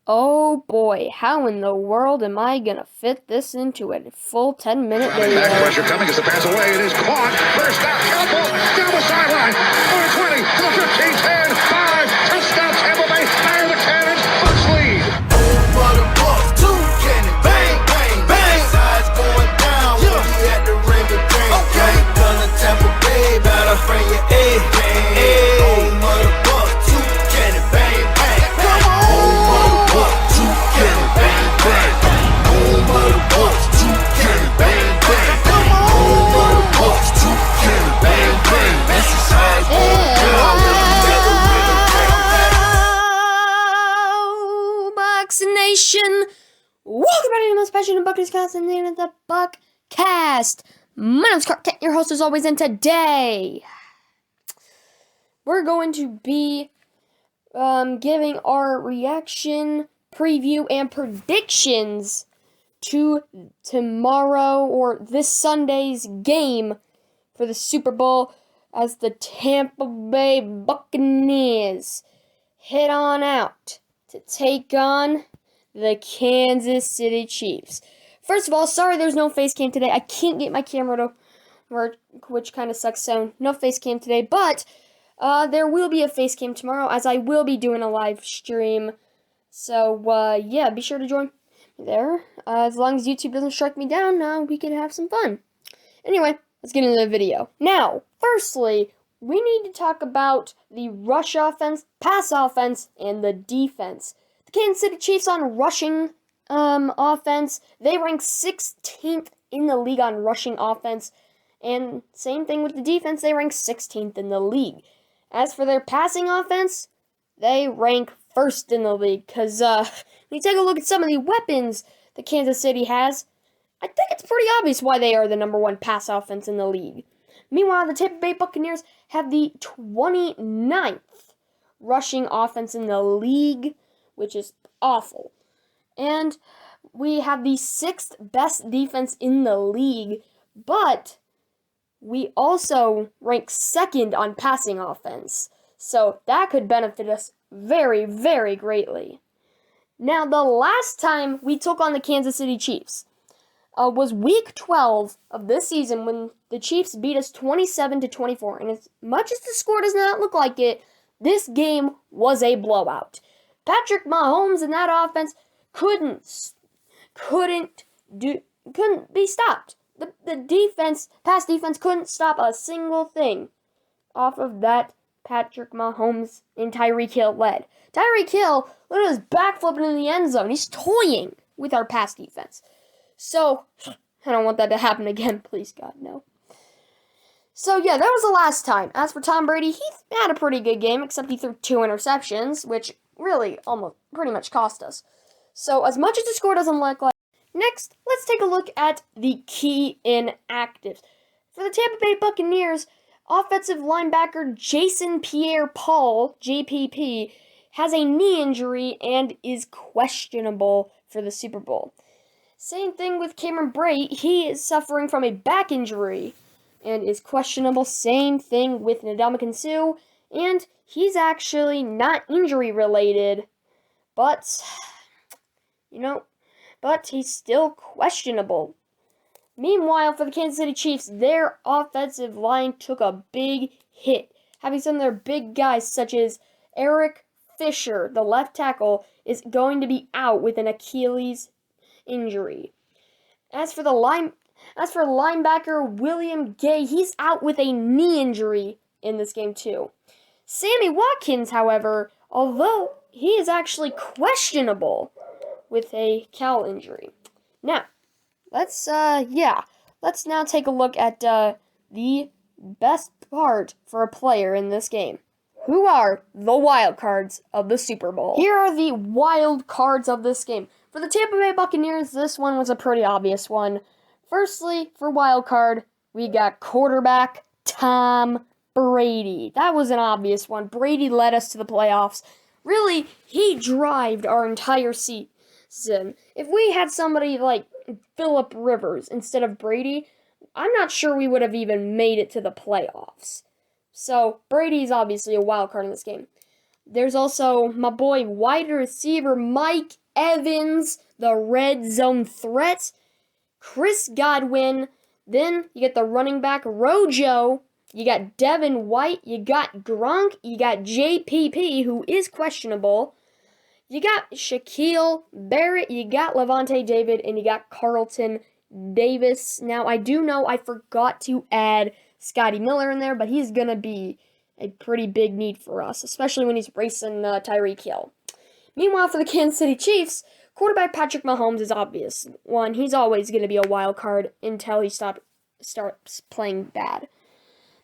Oh boy, how in the world am I gonna fit this into a full 10-minute video? Back pressure coming as the pass away. It is caught. First down, Campbell down the sideline. Over 20 to the 15, 10, 5. Touchdown, Tampa Bay. Fire the cannons. Bucs lead. Over the Bucs, 2 cannon. Bang, bang, bang. Sides going down. Yeah. We at the ring of game. Okay. Gonna Tampa Bay. Better bring your A. Over the Bucs, 2 cannon. Bang, bang. Come on. Over the Bucs, 2 cannon. Bang, bang. Over the Bucs, 2 cannon. Bang, bang. Come on. Over the Bucs, 2 cannon. Bang, bang. That's the size going down. Bucs Nation! Welcome back to the most passionate Buccast in the name of the Buccast. My name's Kent, your host as always, and today we're going to be giving our reaction, preview, and predictions to tomorrow or this Sunday's game for the Super Bowl as the Tampa Bay Buccaneers head on out to take on the Kansas City Chiefs. First of all, sorry there's no face cam today. I can't get my camera to work, which kind of sucks, so no face cam today. But there will be a face cam tomorrow, as I will be doing a live stream. So, yeah, be sure to join me there. As long as YouTube doesn't strike me down, we can have some fun. Anyway, let's get into the video. Now, firstly, we need to talk about the rush offense, pass offense, and the defense. The Kansas City Chiefs on rushing offense, they rank 16th in the league on rushing offense. And same thing with the defense, they rank 16th in the league. As for their passing offense, they rank first in the league. Because when you take a look at some of the weapons that Kansas City has, I think it's pretty obvious why they are the number one pass offense in the league. Meanwhile, the Tampa Bay Buccaneers have the 29th rushing offense in the league, which is awful. And we have the 6th best defense in the league, but we also rank 2nd on passing offense. So that could benefit us very, very greatly. Now, the last time we took on the Kansas City Chiefs was week 12 of this season when the Chiefs beat us 27-24. And as much as the score does not look like it, this game was a blowout. Patrick Mahomes and that offense couldn't be stopped. The defense, pass defense, couldn't stop a single thing off of that Patrick Mahomes and Tyreek Hill led. Tyreek Hill, look at his backflipping in the end zone. He's toying with our pass defense. So, I don't want that to happen again, please God, no. So, yeah, that was the last time. As for Tom Brady, he had a pretty good game, except he threw 2 interceptions, which really almost pretty much cost us. So, as much as the score doesn't look like... Next, let's take a look at the key inactives. For the Tampa Bay Buccaneers, offensive linebacker Jason Pierre-Paul, JPP, has a knee injury and is questionable for the Super Bowl. Same thing with Cameron Brate. He is suffering from a back injury and is questionable. Same thing with Ndamukong Suh, and he's actually not injury related, but he's still questionable. Meanwhile, for the Kansas City Chiefs, their offensive line took a big hit, having some of their big guys such as Eric Fisher, the left tackle, is going to be out with an Achilles injury. As for linebacker William Gay, he's out with a knee injury in this game too. Sammy Watkins, however, although he is actually questionable with a cal injury. Now, let's now take a look at the best part for a player in this game. Who are the Wildcards of the Super Bowl? Here are the Wildcards of this game. For the Tampa Bay Buccaneers, this one was a pretty obvious one. Firstly, for Wildcard, we got quarterback Tom Brady. That was an obvious one. Brady led us to the playoffs. Really, he drove our entire season. If we had somebody like Phillip Rivers instead of Brady, I'm not sure we would have even made it to the playoffs. So, Brady's obviously a wild card in this game. There's also my boy wide receiver Mike Evans, the red zone threat, Chris Godwin. Then you get the running back Rojo. You got Devin White. You got Gronk. You got JPP, who is questionable. You got Shaquille Barrett. You got Levante David. And you got Carlton Davis. Now, I do know I forgot to add Scotty Miller in there, but he's going to be a pretty big need for us, especially when he's racing Tyreek Hill. Meanwhile, for the Kansas City Chiefs, quarterback Patrick Mahomes is obvious. One, he's always going to be a wild card until he starts playing bad.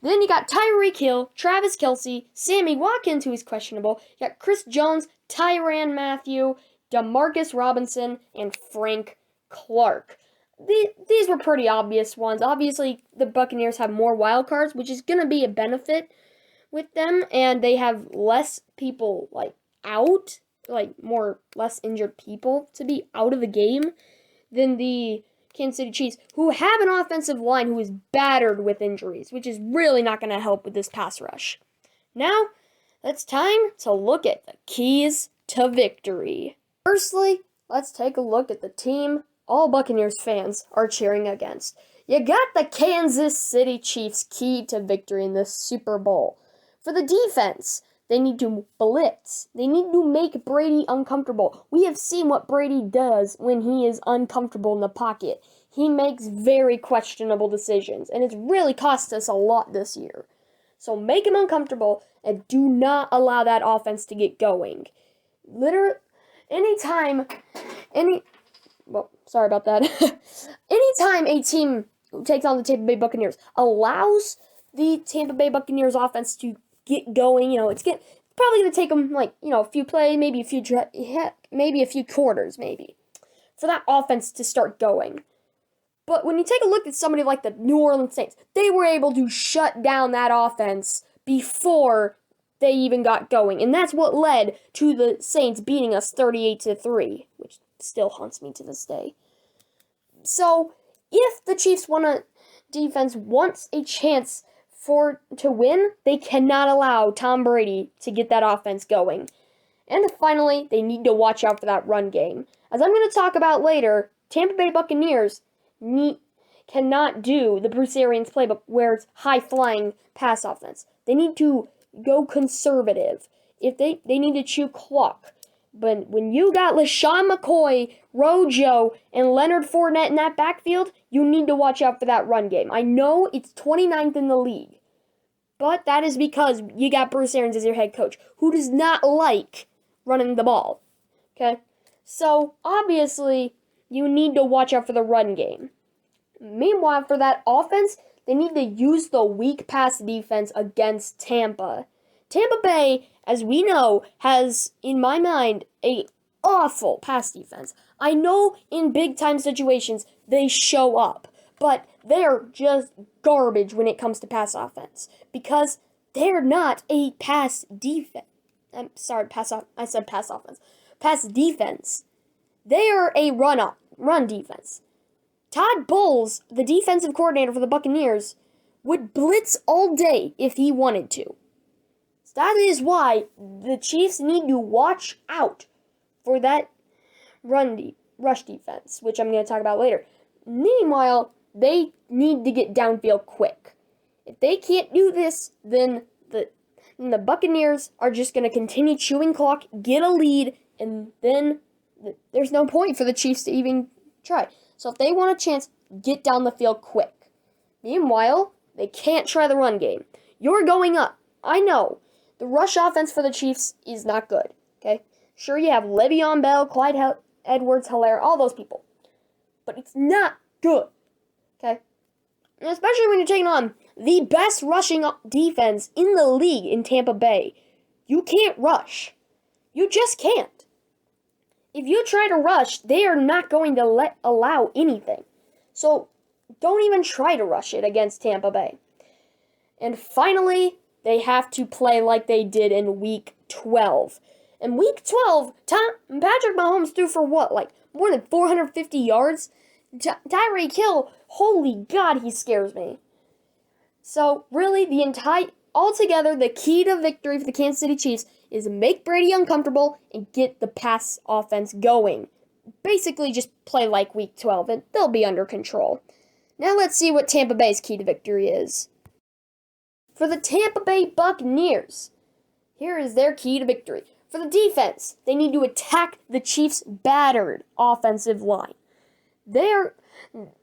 Then you got Tyreek Hill, Travis Kelce, Sammy Watkins, who is questionable. You got Chris Jones, Tyrann Mathieu, Demarcus Robinson, and Frank Clark. These were pretty obvious ones. Obviously, the Buccaneers have more wild cards, which is going to be a benefit with them, and they have less people out, less injured people to be out of the game than the Kansas City Chiefs, who have an offensive line who is battered with injuries, which is really not going to help with this pass rush. Now, it's time to look at the keys to victory. Firstly, let's take a look at the team all Buccaneers fans are cheering against. You got the Kansas City Chiefs' key to victory in the Super Bowl. For the defense, they need to blitz. They need to make Brady uncomfortable. We have seen what Brady does when he is uncomfortable in the pocket. He makes very questionable decisions, and it's really cost us a lot this year. So make him uncomfortable, and do not allow that offense to get going. Anytime a team takes on the Tampa Bay Buccaneers, allows the Tampa Bay Buccaneers offense to get going, it's probably going to take them a few plays, maybe a few quarters, for that offense to start going. But when you take a look at somebody like the New Orleans Saints, they were able to shut down that offense before they even got going, and that's what led to the Saints beating us 38-3, which still haunts me to this day. So, if the Chiefs defense wants a chance to win, they cannot allow Tom Brady to get that offense going. And finally, they need to watch out for that run game. As I'm going to talk about later, Tampa Bay Buccaneers cannot do the Bruce Arians playbook where it's high-flying pass offense. They need to go conservative. They need to chew clock. But when you got LaShawn McCoy, Rojo, and Leonard Fournette in that backfield, you need to watch out for that run game. I know it's 29th in the league, but that is because you got Bruce Arians as your head coach, who does not like running the ball. Okay? So, obviously, you need to watch out for the run game. Meanwhile, for that offense, they need to use the weak pass defense against Tampa. Tampa Bay, as we know, has, in my mind, a awful pass defense. I know in big-time situations they show up, but they're just garbage when it comes to pass offense because they're not a pass defense. I'm sorry, I said pass offense. Pass defense. They are a run defense. Todd Bowles, the defensive coordinator for the Buccaneers, would blitz all day if he wanted to. So that is why the Chiefs need to watch out for that rush defense, which I'm going to talk about later. Meanwhile, they need to get downfield quick. If they can't do this, then the Buccaneers are just going to continue chewing clock, get a lead, and then there's no point for the Chiefs to even try. So if they want a chance, get down the field quick. Meanwhile, they can't try the run game. You're going up. I know. The rush offense for the Chiefs is not good. Okay? Sure, you have Le'Veon Bell, Clyde Edwards-Helaire, all those people. But it's not good. Okay? And especially when you're taking on the best rushing defense in the league in Tampa Bay. You can't rush. You just can't. If you try to rush, they are not going to allow anything. So, don't even try to rush it against Tampa Bay. And finally, they have to play like they did in Week 12. In Week 12, Patrick Mahomes threw for what? More than 450 yards? Tyreek Hill, holy God, he scares me. So, really, altogether, the key to victory for the Kansas City Chiefs is make Brady uncomfortable and get the pass offense going. Basically, just play like Week 12, and they'll be under control. Now let's see what Tampa Bay's key to victory is. For the Tampa Bay Buccaneers, here is their key to victory. For the defense, they need to attack the Chiefs' battered offensive line. The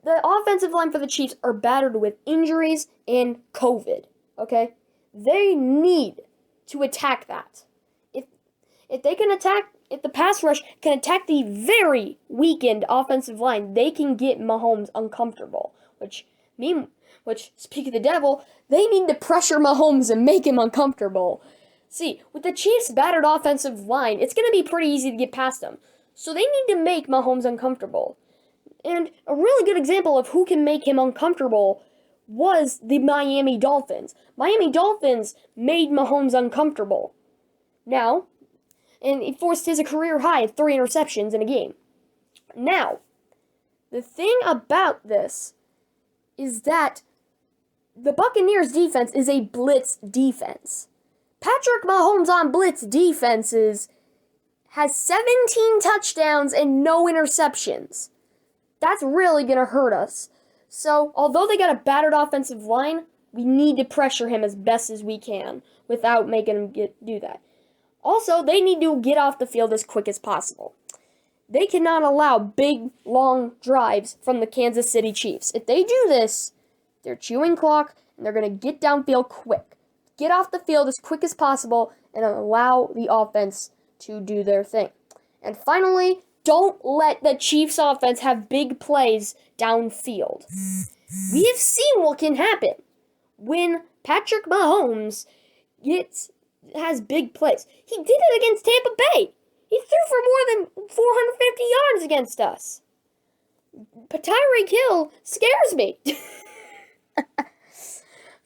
offensive line for the Chiefs are battered with injuries and COVID, okay? They need to attack that. If the pass rush can attack the very weakened offensive line, they can get Mahomes uncomfortable, which, speak of the devil, they need to pressure Mahomes and make him uncomfortable. See, with the Chiefs' battered offensive line, it's going to be pretty easy to get past them. So they need to make Mahomes uncomfortable. And a really good example of who can make him uncomfortable was the Miami Dolphins. Miami Dolphins made Mahomes uncomfortable. Now, and he forced his career high of 3 interceptions in a game. Now, the thing about this is that the Buccaneers defense is a blitz defense. Patrick Mahomes on blitz defenses has 17 touchdowns and no interceptions. That's really going to hurt us. So, although they got a battered offensive line, we need to pressure him as best as we can without making him do that. Also, they need to get off the field as quick as possible. They cannot allow big, long drives from the Kansas City Chiefs. If they do this, they're chewing clock and they're going to get downfield quick. Get off the field as quick as possible and allow the offense to do their thing. And finally, don't let the Chiefs offense have big plays downfield. We have seen what can happen when Patrick Mahomes has big plays. He did it against Tampa Bay. He threw for more than 450 yards against us. But Tyreek Hill scares me.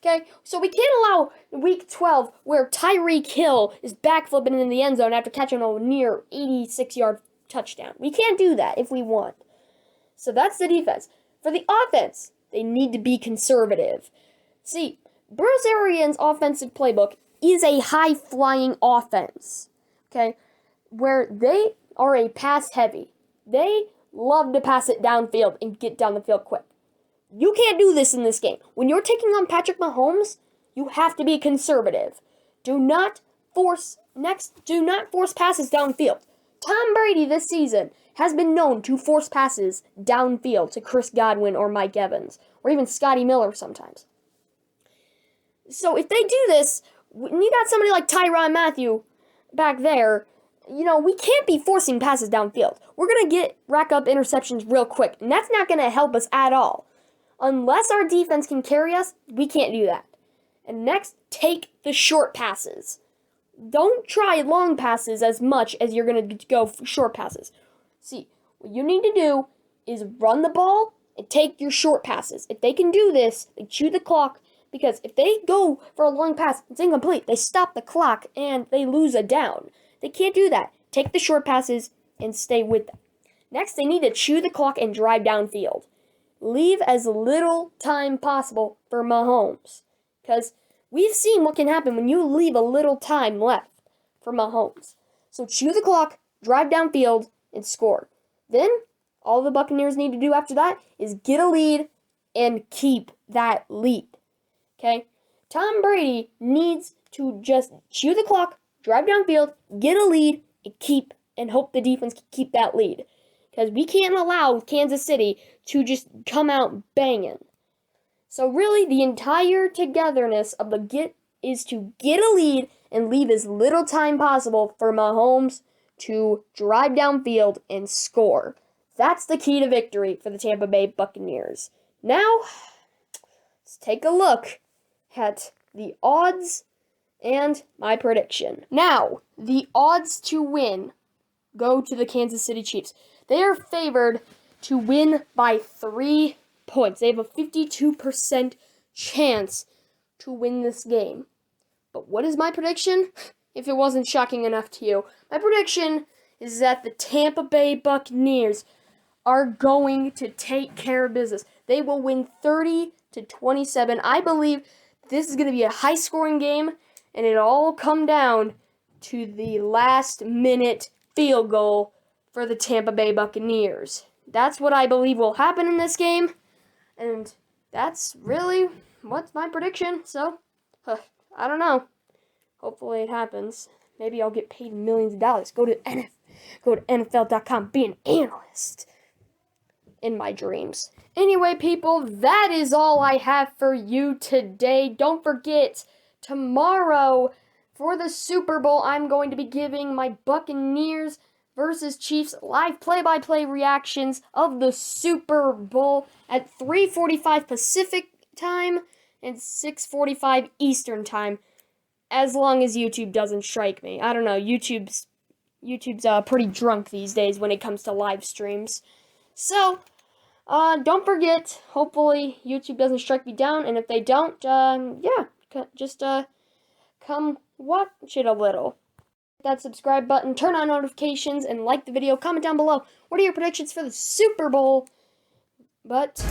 Okay, so we can't allow Week 12 where Tyreek Hill is backflipping in the end zone after catching a near 86-yard touchdown. We can't do that if we want. So that's the defense. For the offense, they need to be conservative. See, Bruce Arians' offensive playbook is a high-flying offense, okay, where they are a pass-heavy. They love to pass it downfield and get down the field quick. You can't do this in this game. When you're taking on Patrick Mahomes, you have to be conservative. Do not force passes downfield. Tom Brady this season has been known to force passes downfield to Chris Godwin or Mike Evans, or even Scotty Miller sometimes. So if they do this, when you got somebody like Tyrann Mathieu back there, we can't be forcing passes downfield. We're going to rack up interceptions real quick, and that's not going to help us at all. Unless our defense can carry us, we can't do that. And next, take the short passes. Don't try long passes as much as you're going to go for short passes. See, what you need to do is run the ball and take your short passes. If they can do this, they chew the clock, because if they go for a long pass, it's incomplete. They stop the clock and they lose a down. They can't do that. Take the short passes and stay with them. Next, they need to chew the clock and drive downfield. Leave as little time possible for Mahomes, because we've seen what can happen when you leave a little time left for Mahomes. So chew the clock, drive downfield, and score. Then, all the Buccaneers need to do after that is get a lead and keep that lead. Okay? Tom Brady needs to just chew the clock, drive downfield, get a lead, and hope the defense can keep that lead. Because we can't allow Kansas City to just come out banging. So really, the entire togetherness of the get is to get a lead and leave as little time possible for Mahomes to drive downfield and score. That's the key to victory for the Tampa Bay Buccaneers. Now, let's take a look at the odds and my prediction. Now, the odds to win go to the Kansas City Chiefs. They are favored to win by 3 points. They have a 52% chance to win this game. But what is my prediction? If it wasn't shocking enough to you, my prediction is that the Tampa Bay Buccaneers are going to take care of business. They will win 30-27. I believe this is going to be a high-scoring game, and it'll all come down to the last-minute field goal for the Tampa Bay Buccaneers. That's what I believe will happen in this game, and that's really what's my prediction. So, I don't know. Hopefully it happens. Maybe I'll get paid millions of dollars. Go to NFL.com, be an analyst. In my dreams. Anyway, people, that is all I have for you today. Don't forget, tomorrow for the Super Bowl, I'm going to be giving my Buccaneers versus Chiefs live play-by-play reactions of the Super Bowl at 3:45 Pacific time and 6:45 Eastern time, as long as YouTube doesn't strike me. I don't know, YouTube's pretty drunk these days when it comes to live streams. So, don't forget, hopefully YouTube doesn't strike me down, and if they don't, just come watch it a little. Hit that subscribe button, turn on notifications, and like the video. Comment down below, what are your predictions for the Super Bowl? But...